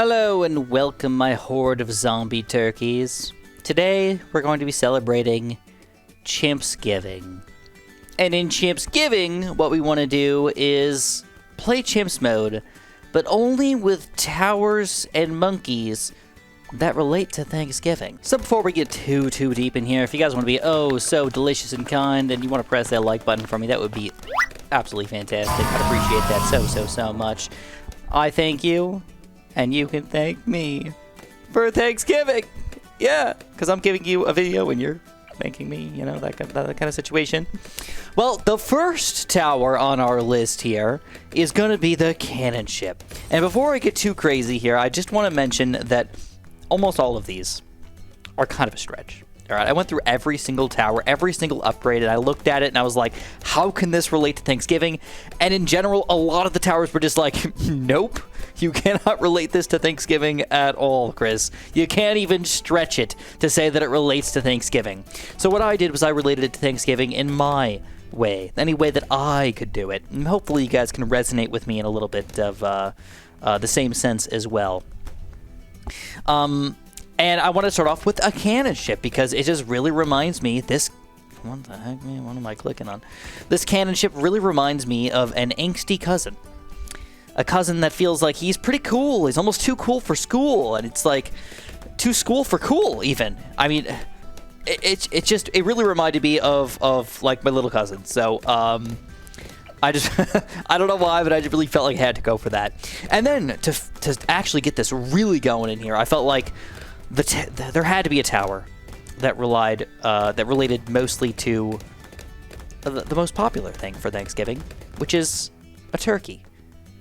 Hello and welcome, my horde of zombie turkeys. Today, we're going to be celebrating ChimpsGiving. And in ChimpsGiving, what we want to do is play Chimps mode, but only with towers and monkeys that relate to Thanksgiving. So before we get too deep in here, if you guys want to be so delicious and kind, and you want to press that like button for me, that would be absolutely fantastic. I'd appreciate that so much. I thank you. And you can thank me for Thanksgiving. Yeah, because I'm giving you a video and you're thanking me, you know, that kind of situation. Well, the first tower on our list here is going to be the cannon ship. And before I get too crazy here, I just want to mention that almost all of these are kind of a stretch. All right, I went through every single tower, every single upgrade, and I looked at it and I was like, how can this relate to Thanksgiving? And in general, a lot of the towers were just like, nope, you cannot relate this to Thanksgiving at all, Chris. You can't even stretch it to say that it relates to Thanksgiving. So what I did was I related it to Thanksgiving in my way, any way that I could do it. And hopefully you guys can resonate with me in a little bit of the same sense as well. And I want to start off with a cannon ship because it just really reminds me, what the heck, man, what am I clicking on? This cannon ship really reminds me of an angsty cousin. A cousin that feels like he's pretty cool. He's almost too cool for school. And it's like, too school for cool, even. I mean, it really reminded me of like my little cousin. So, I just, I don't know why, but I just really felt like I had to go for that. And then to actually get this really going in here, I felt like there had to be a tower that related mostly to the most popular thing for Thanksgiving, which is a turkey.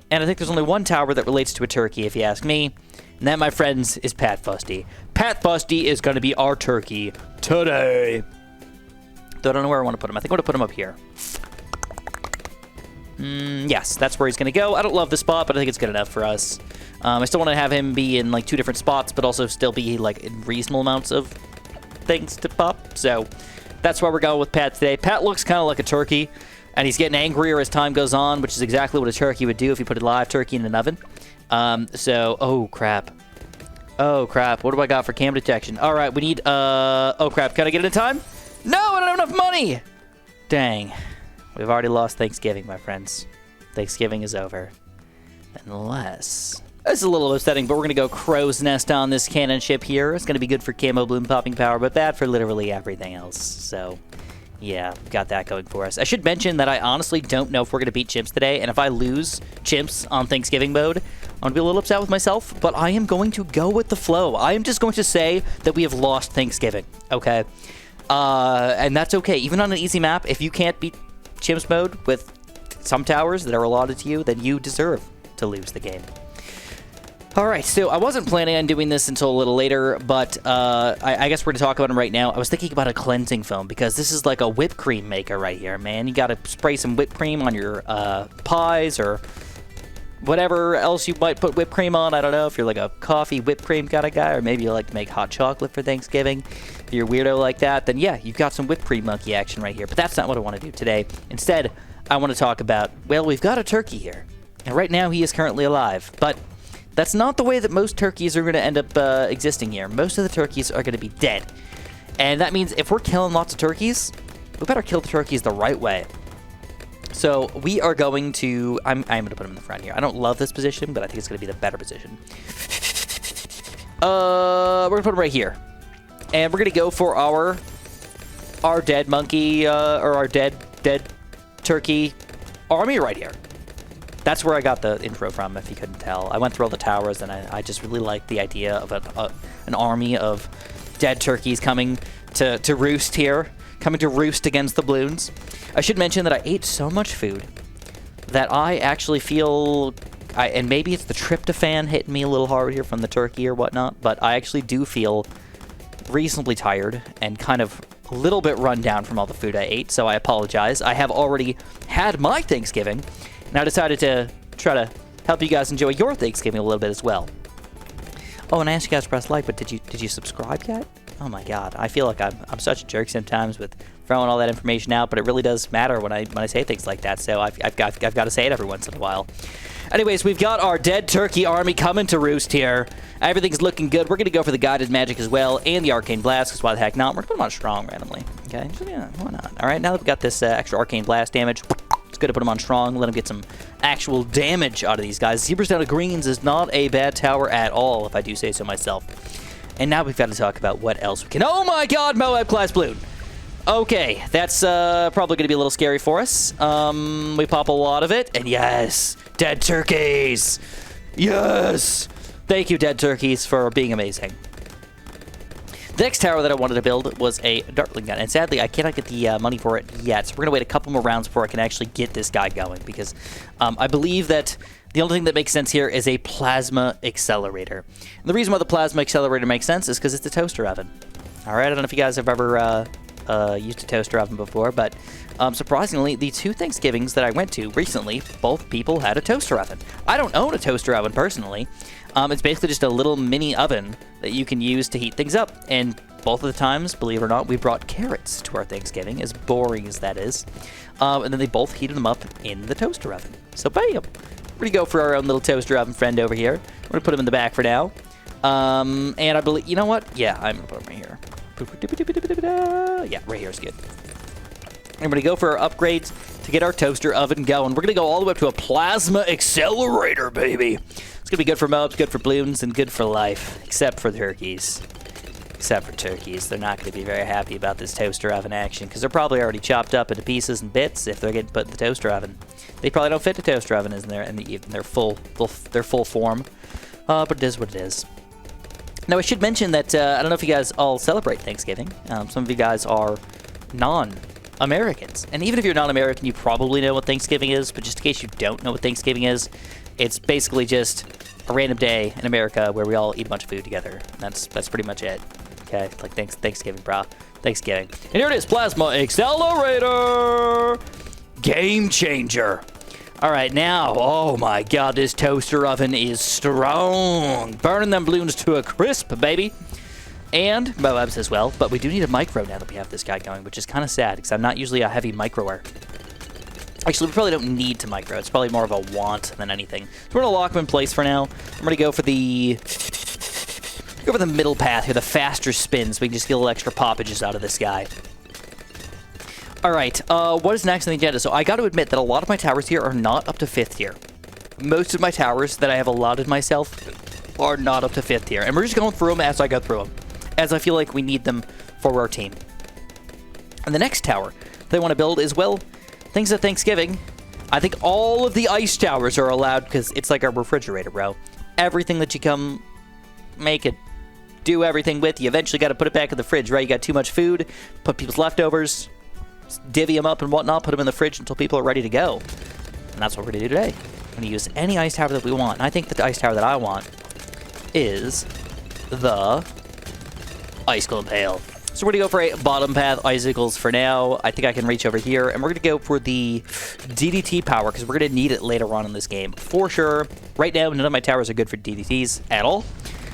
And I think there's only one tower that relates to a turkey, if you ask me. And that, my friends, is Pat Fusty. Pat Fusty is going to be our turkey today. Though I don't know where I want to put him. I think I want to put him up here. Yes, that's where he's going to go. I don't love the spot, but I think it's good enough for us. I still want to have him be in like 2 different spots, but also still be like in reasonable amounts of things to pop. So that's why we're going with Pat today. Pat looks kind of like a turkey, and he's getting angrier as time goes on, which is exactly what a turkey would do if you put a live turkey in an oven. Oh crap. Oh crap. What do I got for cam detection? All right, we need, oh crap. Can I get it in time? No, I don't have enough money. Dang. We've already lost Thanksgiving, my friends. Thanksgiving is over. Unless... This is a little upsetting, but we're going to go crow's nest on this cannon ship here. It's going to be good for camo bloom popping power, but bad for literally everything else. So, yeah, got that going for us. I should mention that I honestly don't know if we're going to beat Chimps today, and if I lose Chimps on Thanksgiving mode, I'm going to be a little upset with myself, but I am going to go with the flow. I am just going to say that we have lost Thanksgiving, okay? And that's okay. Even on an easy map, if you can't beat Chimps mode with some towers that are allotted to you, then you deserve to lose the game. Alright, so I wasn't planning on doing this until a little later, but I guess we're going to talk about them right now. I was thinking about a cleansing foam, because this is like a whipped cream maker right here, man. You got to spray some whipped cream on your pies, or whatever else you might put whipped cream on. I don't know if you're like a coffee whipped cream kind of guy, or maybe you like to make hot chocolate for Thanksgiving. If you're a weirdo like that, then yeah, you've got some whipped cream monkey action right here. But that's not what I want to do today. Instead, I want to talk about, well, we've got a turkey here. And right now, he is currently alive. But that's not the way that most turkeys are going to end up existing here. Most of the turkeys are going to be dead. And that means if we're killing lots of turkeys, we better kill the turkeys the right way. So we are going to... I'm going to put him in the front here. I don't love this position, but I think it's going to be the better position. We're going to put him right here. And we're going to go for our dead monkey, or our dead turkey army right here. That's where I got the intro from, if you couldn't tell. I went through all the towers, and I just really liked the idea of an army of dead turkeys coming to roost here, coming to roost against the Bloons. I should mention that I ate so much food that I actually feel, and maybe it's the tryptophan hitting me a little hard here from the turkey or whatnot, but I actually do feel reasonably tired and kind of a little bit run down from all the food I ate, so I apologize. I have already had my Thanksgiving, and I decided to try to help you guys enjoy your Thanksgiving a little bit as well. Oh, and I asked you guys to press like, but did you subscribe yet? Oh my god, I feel like I'm such a jerk sometimes with throwing all that information out, but it really does matter when I say things like that, so I've got to say it every once in a while. Anyways, we've got our dead turkey army coming to roost here. Everything's looking good. We're going to go for the guided magic as well and the arcane blast, because why the heck not? We're going to put them on strong randomly. Okay, so yeah, why not? All right, now that we've got this extra arcane blast damage, it's good to put them on strong, let them get some actual damage out of these guys. Zebras down to greens is not a bad tower at all, if I do say so myself. And now we've got to talk about what else we can... Oh my god, Moab class Bloon! Okay, that's probably going to be a little scary for us. We pop a lot of it, and yes, dead turkeys! Yes! Thank you, dead turkeys, for being amazing. The next tower that I wanted to build was a Dartling gun, and sadly, I cannot get the money for it yet, so we're going to wait a couple more rounds before I can actually get this guy going, because I believe that the only thing that makes sense here is a plasma accelerator. And the reason why the plasma accelerator makes sense is because it's a toaster oven. Alright, I don't know if you guys have ever used a toaster oven before, but surprisingly, the 2 Thanksgivings that I went to recently, both people had a toaster oven. I don't own a toaster oven personally. It's basically just a little mini oven that you can use to heat things up. And both of the times, believe it or not, we brought carrots to our Thanksgiving, as boring as that is. And then they both heated them up in the toaster oven. So bam! We're going to go for our own little toaster oven friend over here. We're going to put him in the back for now. And I believe, you know what? Yeah, I'm going to put him right here. Yeah, right here is good. I'm going to go for our upgrades to get our toaster oven going. We're going to go all the way up to a plasma accelerator, baby. It's going to be good for mobs, good for balloons, and good for life. Except for the turkeys. Except for turkeys. They're not going to be very happy about this toaster oven action, because they're probably already chopped up into pieces and bits if they're getting put in the toaster oven. They probably don't fit the toaster oven in their full form. But it is what it is. Now, I should mention that I don't know if you guys all celebrate Thanksgiving. Some of you guys are non-Americans. And even if you're non-American, you probably know what Thanksgiving is. But just in case you don't know what Thanksgiving is, it's basically just a random day in America where we all eat a bunch of food together. That's pretty much it. Okay, like Thanksgiving, brah. Thanksgiving. And here it is, Plasma Accelerator! Game changer. All right, now, oh my god, this toaster oven is strong. Burning them balloons to a crisp, baby. And Moabs as well, but we do need a micro now that we have this guy going, which is kind of sad, because I'm not usually a heavy microer. Actually, we probably don't need to micro. It's probably more of a want than anything. So we're going to lock him in place for now. I'm going to go for the middle path here, the faster spins, so we can just get a little extra poppages out of this guy. All right, what is next on the agenda? So I got to admit that a lot of my towers here are not up to 5th tier. Most of my towers that I have allotted myself are not up to 5th tier. And we're just going through them as I go through them, as I feel like we need them for our team. And the next tower that I want to build is, well, things at Thanksgiving. I think all of the ice towers are allowed because it's like a refrigerator, bro. Everything that you come make it, do everything with, you eventually got to put it back in the fridge, right? You got too much food, put people's leftovers, divvy them up and whatnot, put them in the fridge until people are ready to go. And that's what we're going to do today. We're going to use any ice tower that we want. And I think that the ice tower that I want is the Icicle Impale. So we're going to go for a bottom path icicles for now. I think I can reach over here. And we're going to go for the DDT power, because we're going to need it later on in this game for sure. Right now, none of my towers are good for DDTs at all.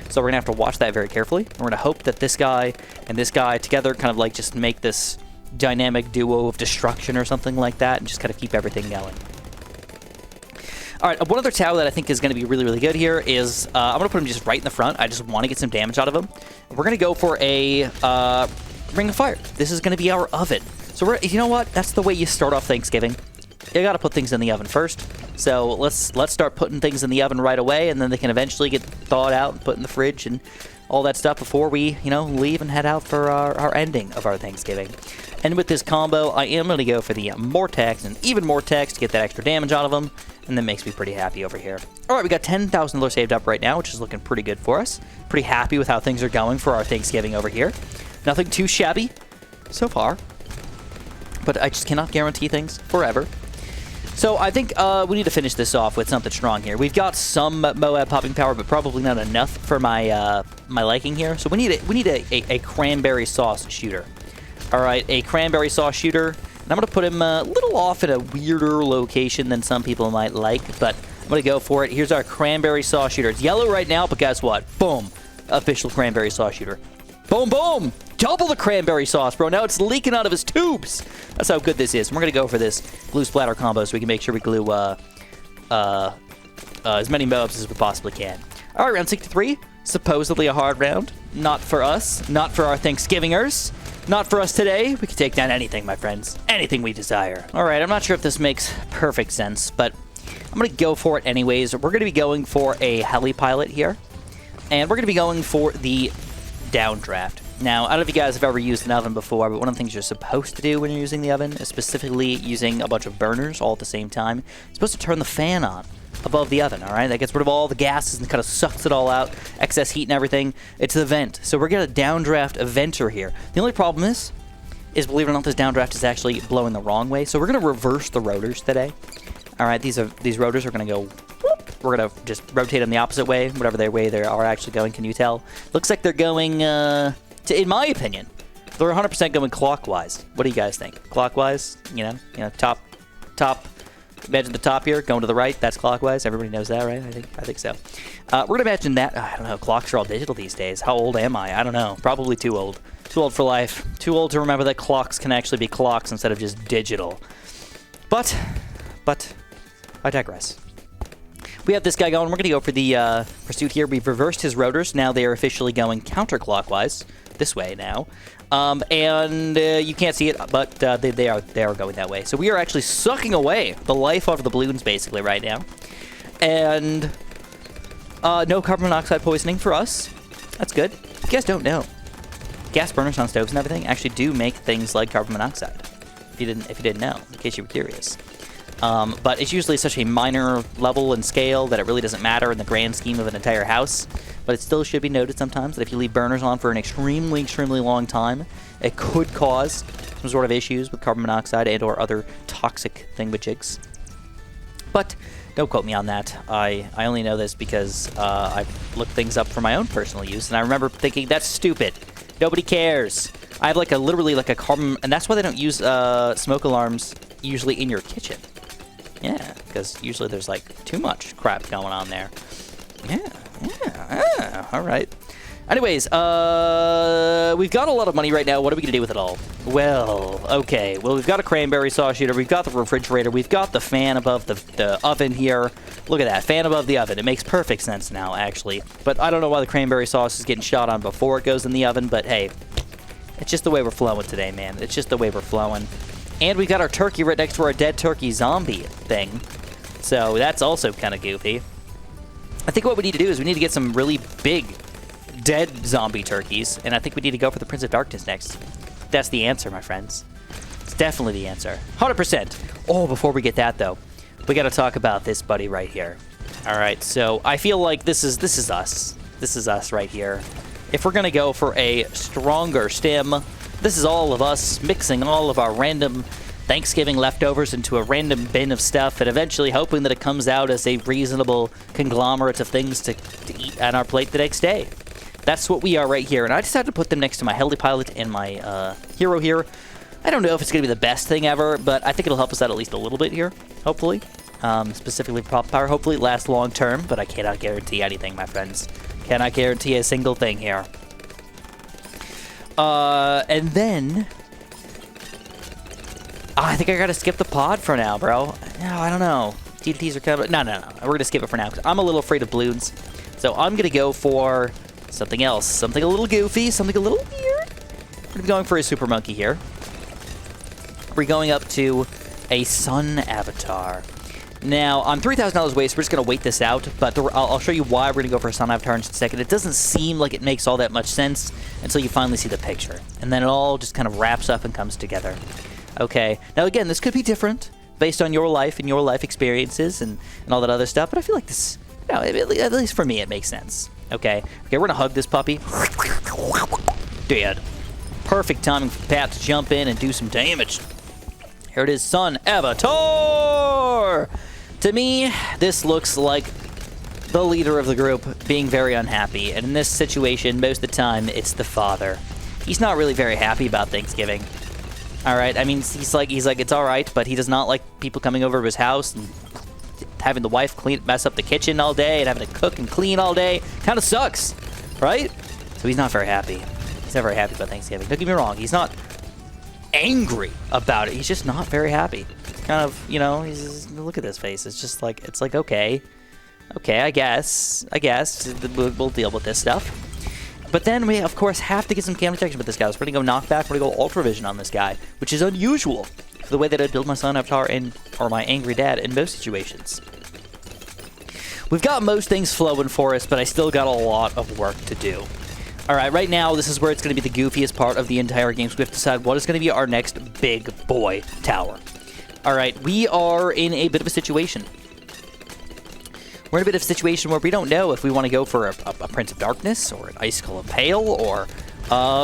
So we're going to have to watch that very carefully. We're going to hope that this guy and this guy together kind of like just make this dynamic duo of destruction or something like that, and just kind of keep everything going. All right, one other tower that I think is going to be really, really good here is I'm going to put him just right in the front. I just want to get some damage out of him. We're going to go for a Ring of Fire. This is going to be our oven. So you know what? That's the way you start off Thanksgiving. You got to put things in the oven first. So let's start putting things in the oven right away, and then they can eventually get thawed out and put in the fridge and all that stuff before we, leave and head out for our ending of our Thanksgiving. And with this combo, I am going to go for the Mortex and even Mortex to get that extra damage out of them, and that makes me pretty happy over here. All right, we got $10,000 saved up right now, which is looking pretty good for us. Pretty happy with how things are going for our Thanksgiving over here. Nothing too shabby so far, but I just cannot guarantee things forever. So I think we need to finish this off with something strong here. We've got some Moab popping power, but probably not enough for my my liking here. So we need a cranberry sauce shooter. All right, a cranberry sauce shooter. And I'm going to put him a little off at a weirder location than some people might like, but I'm going to go for it. Here's our cranberry sauce shooter. It's yellow right now, but guess what? Boom. Official cranberry sauce shooter. Boom, boom. Double the cranberry sauce, bro. Now it's leaking out of his tubes. That's how good this is. And we're going to go for this glue splatter combo so we can make sure we glue as many mobs as we possibly can. All right, round 63. Supposedly a hard round. Not for us. Not for our Thanksgivingers. Not for us today. We can take down anything, my friends. Anything we desire. All right, I'm not sure if this makes perfect sense, but I'm going to go for it anyways. We're going to be going for a heli pilot here. And we're going to be going for the downdraft. Now, I don't know if you guys have ever used an oven before, but one of the things you're supposed to do when you're using the oven is specifically using a bunch of burners all at the same time. You're supposed to turn the fan on above the oven, all right? That gets rid of all the gases and kind of sucks it all out, excess heat and everything. It's the vent. So we're going to downdraft a venter here. The only problem is believe it or not, this downdraft is actually blowing the wrong way. So we're going to reverse the rotors today. All right, these rotors are going to go whoop. We're going to just rotate them the opposite way, whatever way they are actually going. Can you tell? Looks like they're going, in my opinion, they're 100% going clockwise. What do you guys think? Clockwise? You know, top. Imagine the top here, going to the right. That's clockwise. Everybody knows that, right? I think so. We're going to imagine that. I don't know. Clocks are all digital these days. How old am I? I don't know. Probably too old. Too old for life. Too old to remember that clocks can actually be clocks instead of just digital. But, I digress. We have this guy going. We're going to go for the pursuit here. We've reversed his rotors. Now they are officially going counterclockwise. This way now. And you can't see it, but they are going that way. So we are actually sucking away the life out of the balloons basically right now. And no carbon monoxide poisoning for us. That's good. If you guys don't know, gas burners on stoves and everything actually do make things like carbon monoxide. If you didn't know, in case you were curious. But it's usually such a minor level and scale that it really doesn't matter in the grand scheme of an entire house. But it still should be noted sometimes that if you leave burners on for an extremely, extremely long time, it could cause some sort of issues with carbon monoxide and or other toxic thingamajigs. But don't quote me on that. I only know this because I've looked things up for my own personal use, and I remember thinking, that's stupid. Nobody cares. I have literally a carbon... And that's why they don't use smoke alarms usually in your kitchen. Yeah, because usually there's too much crap going on there. Yeah, all right. Anyways, we've got a lot of money right now. What are we going to do with it all? Well, okay. Well, we've got a cranberry sauce shooter. We've got the refrigerator. We've got the fan above the oven here. Look at that. Fan above the oven. It makes perfect sense now, actually. But I don't know why the cranberry sauce is getting shot on before it goes in the oven, but hey, it's just the way we're flowing today, man. It's just the way we're flowing. And we got our turkey right next to our dead turkey zombie thing. So that's also kind of goofy. I think what we need to do is we need to get some really big dead zombie turkeys. And I think we need to go for the Prince of Darkness next. That's the answer, my friends. It's definitely the answer. 100%. Oh, before we get that, though, we got to talk about this buddy right here. All right, so I feel like this is us. This is us right here. If we're going to go for a stronger stem, this is all of us mixing all of our random Thanksgiving leftovers into a random bin of stuff and eventually hoping that it comes out as a reasonable conglomerate of things to eat on our plate the next day. That's what we are right here, and I decided to put them next to my heli pilot and my hero here. I don't know if it's going to be the best thing ever, but I think it'll help us out at least a little bit here, hopefully. Specifically for pop power. Hopefully it lasts long term, but I cannot guarantee anything, my friends. Cannot guarantee a single thing here. And then... I think I gotta skip the pod for now, bro. No, I don't know. DDTs are coming. No. We're gonna skip it for now because I'm a little afraid of balloons. So I'm gonna go for something else. Something a little goofy, something a little weird. We're gonna be going for a super monkey here. We're going up to a sun avatar. Now, I'm $3,000 away, so we're just going to wait this out, but I'll show you why we're going to go for a sun avatar in just a second. It doesn't seem like it makes all that much sense until you finally see the picture, and then it all just kind of wraps up and comes together. Okay, now again, this could be different based on your life and your life experiences and all that other stuff, but I feel like this, you know, at least for me, it makes sense. Okay, we're going to hug this puppy. Dead. Perfect timing for Pat to jump in and do some damage. Here it is, Sun Avatar! To me, this looks like the leader of the group being very unhappy, and in this situation, most of the time, it's the father. He's not really very happy about Thanksgiving. All right, I mean, he's like, it's all right, but he does not like people coming over to his house and having the wife mess up the kitchen all day and having to cook and clean all day. Kind of sucks, right? So he's not very happy. He's not very happy about Thanksgiving. Don't get me wrong. He's not angry about it. He's just not very happy. It's kind of, you know, he's just, look at this face. It's just like, it's like, okay, I guess we'll deal with this stuff. But then we, of course, have to get some cam detection with this guy. So we're going to go knockback. We're going to go Ultra Vision on this guy, which is unusual for the way that I build my Sun Avatar or my Angry Dad in most situations. We've got most things flowing for us, but I still got a lot of work to do. All right, right now, this is where it's going to be the goofiest part of the entire game. So we have to decide what is going to be our next big boy tower. All right, we are in a bit of a situation. We're in a bit of a situation where we don't know if we want to go for a Prince of Darkness or an Icicle Impale or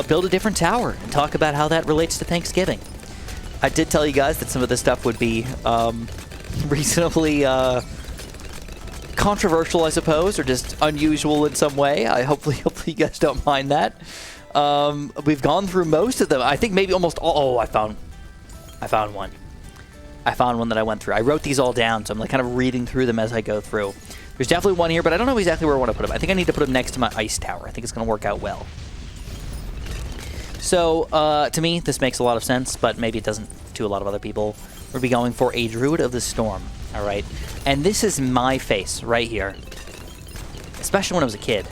build a different tower and talk about how that relates to Thanksgiving. I did tell you guys that some of this stuff would be reasonably controversial, I suppose, or just unusual in some way. Hopefully you guys don't mind that. We've gone through most of them. I think maybe almost all. Oh, I found one. I found one that I went through. I wrote these all down, so I'm like kind of reading through them as I go through. There's definitely one here, but I don't know exactly where I want to put him. I think I need to put him next to my ice tower. I think it's going to work out well. So, to me, this makes a lot of sense, but maybe it doesn't to a lot of other people. We'll be going for a Druid of the Storm, all right? And this is my face right here, especially when I was a kid,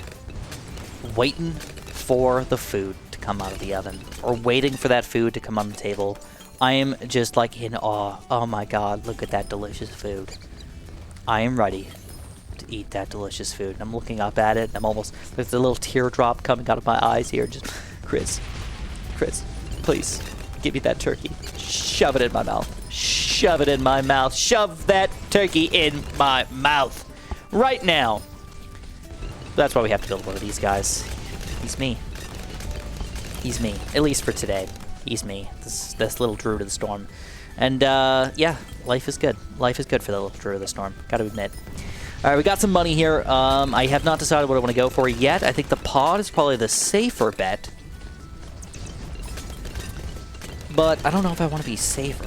waiting for the food to come out of the oven or waiting for that food to come on the table. I am just like in awe. Oh my God, look at that delicious food. I am ready to eat that delicious food. I'm looking up at it. I'm almost, there's a little teardrop coming out of my eyes here. Just, Chris, please, give me that turkey. Shove it in my mouth. Shove it in my mouth. Shove that turkey in my mouth. Right now. That's why we have to build one of these guys. He's me. He's me. At least for today. He's me. This little Druid of the Storm. And, yeah, life is good. Life is good for the little Druid of the Storm. Gotta admit. All right, we got some money here. I have not decided what I want to go for yet. I think the pod is probably the safer bet. But I don't know if I want to be safer.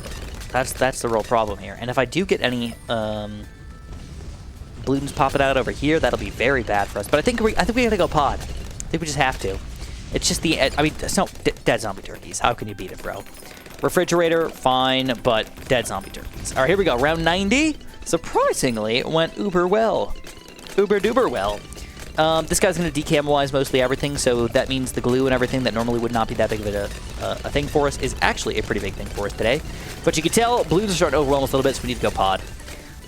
That's the real problem here. And if I do get any Bloons popping out over here, that'll be very bad for us. But I think we gotta go pod. I think we just have to. It's just the, I mean, it's no dead zombie turkeys. How can you beat it, bro? Refrigerator, fine, but dead zombie turkeys. All right, here we go. Round 90. Surprisingly, it went uber well. Uber duper well. This guy's going to decamelize mostly everything, so that means the glue and everything that normally would not be that big of a thing for us is actually a pretty big thing for us today. But you can tell Bloons are starting to overwhelm us a little bit, so we need to go pod.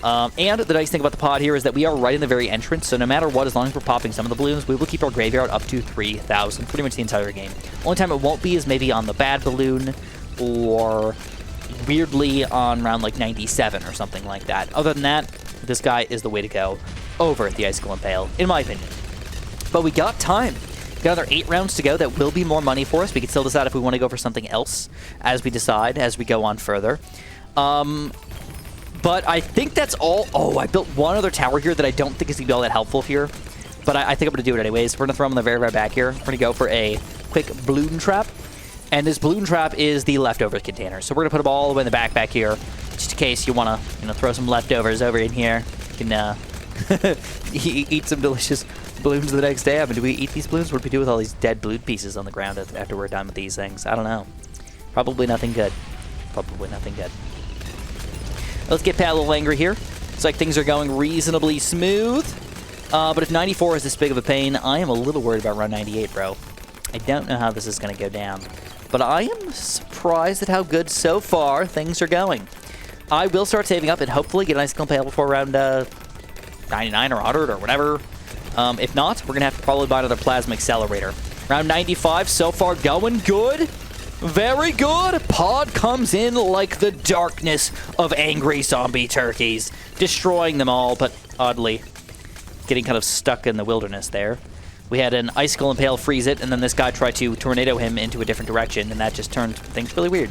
And the nice thing about the pod here is that we are right in the very entrance, so no matter what, as long as we're popping some of the Bloons, we will keep our graveyard up to 3,000 pretty much the entire game. Only time it won't be is maybe on the bad balloon or weirdly on round like 97 or something like that. Other than that, this guy is the way to go over at the Icicle Impale, in my opinion. But we got time. We got another 8 rounds to go. That will be more money for us. We can still decide if we want to go for something else as we decide, as we go on further. But I think that's all. Oh, I built one other tower here that I don't think is going to be all that helpful here. But I think I'm going to do it anyways. We're going to throw him on the very, very back here. We're going to go for a quick Bloon trap. And this Bloon trap is the leftover container. So we're going to put them all the way in the back here. Just in case you want to throw some leftovers over in here. You can eat some delicious Bloons the next day. I mean, do we eat these Bloons? What do we do with all these dead Bloon pieces on the ground after we're done with these things? I don't know. Probably nothing good. Probably nothing good. Let's get Pat a little angry here. It's like things are going reasonably smooth. But if 94 is this big of a pain, I am a little worried about round 98, bro. I don't know how this is going to go down. But I am surprised at how good so far things are going. I will start saving up and hopefully get a nice Impale before round 99 or 100 or whatever. If not, we're going to have to probably buy another Plasma Accelerator. Round 95 so far going good. Very good. Pod comes in like the darkness of angry zombie turkeys, destroying them all, but oddly getting kind of stuck in the wilderness there. We had an Icicle Impale freeze it, and then this guy tried to tornado him into a different direction, and that just turned things really weird.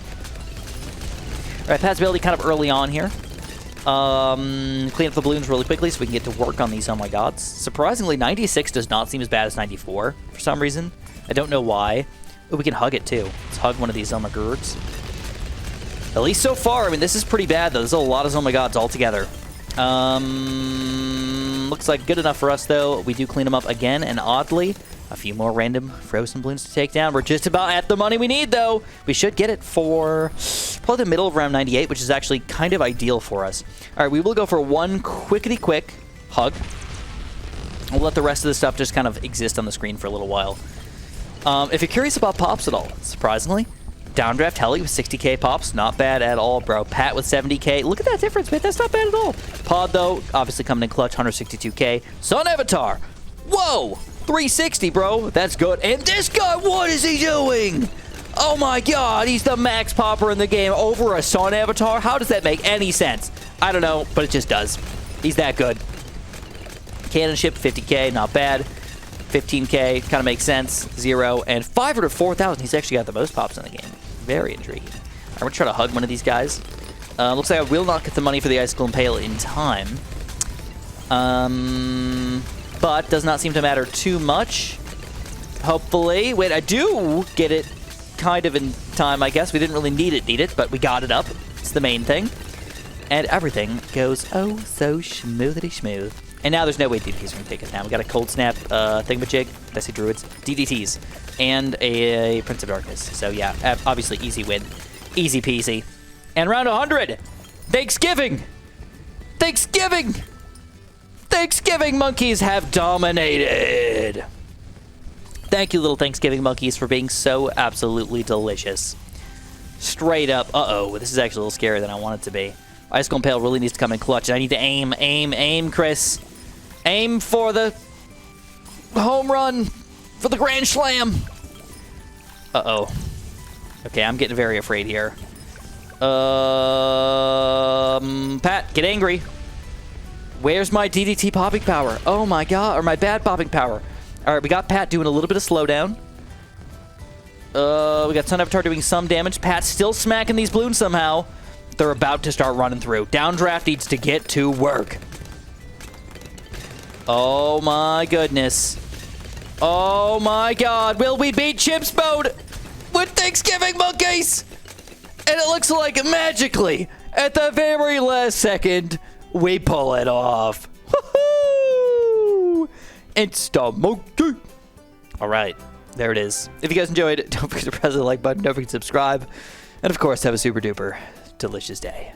All right, Pat's ability kind of early on here. Clean up the Bloons really quickly so we can get to work on these Oh My Gods. Surprisingly, 96 does not seem as bad as 94 for some reason. I don't know why. Oh, we can hug it too. Let's hug one of these Oh My Gods. At least so far, I mean, this is pretty bad though. There's a lot of Oh My Gods altogether. Looks like good enough for us though. We do clean them up again, and oddly, A few more random frozen balloons to take down. We're just about at the money we need, though. We should get it for probably the middle of round 98, which is actually kind of ideal for us. All right, we will go for one quickety-quick hug. We'll let the rest of the stuff just kind of exist on the screen for a little while. If you're curious about pops at all, surprisingly, Downdraft Heli with 60k pops, not bad at all, bro. Pat with 70k, look at that difference, man. That's not bad at all. Pod, though, obviously coming in clutch, 162k. Sun Avatar, whoa, 360, bro. That's good. And this guy, what is he doing? Oh my god, he's the max popper in the game over a Sun Avatar? How does that make any sense? I don't know, but it just does. He's that good. Cannon ship, 50k, not bad. 15k, kind of makes sense. 0 and 504,000. He's actually got the most pops in the game. Very intriguing. I'm going to try to hug one of these guys. Looks like I will not get the money for the Icicle Impale in time. But does not seem to matter too much. Hopefully. Wait, I do get it kind of in time, I guess. We didn't really need it, but we got it up. It's the main thing. And everything goes oh so smoothity smooth. And now there's no way DDTs are going to take us down. We got a Cold Snap thingamajig. I see Druids. DDTs. And a Prince of Darkness. So yeah, obviously easy win. Easy peasy. And round 100. Thanksgiving. Thanksgiving. Thanksgiving monkeys have dominated. Thank you, little Thanksgiving monkeys, for being so absolutely delicious. Straight up. Uh-oh. This is actually a little scarier than I want it to be. Icicle Impale really needs to come in clutch. I need to aim, Chris. Aim for the home run, for the grand slam. Uh-oh. Okay, I'm getting very afraid here. Pat, get angry. Where's my DDT popping power? Oh my god, or my bad popping power. All right, we got Pat doing a little bit of slowdown. We got Sun Avatar doing some damage. Pat's still smacking these balloons somehow. They're about to start running through. Downdraft needs to get to work. Oh my goodness. Oh my god. Will we beat Chimps mode with Thanksgiving monkeys? And it looks like magically, at the very last second, we pull it off. Woohoo! Insta monkey. All right. There it is. If you guys enjoyed it, don't forget to press the like button. Don't forget to subscribe. And of course, have a super duper delicious day.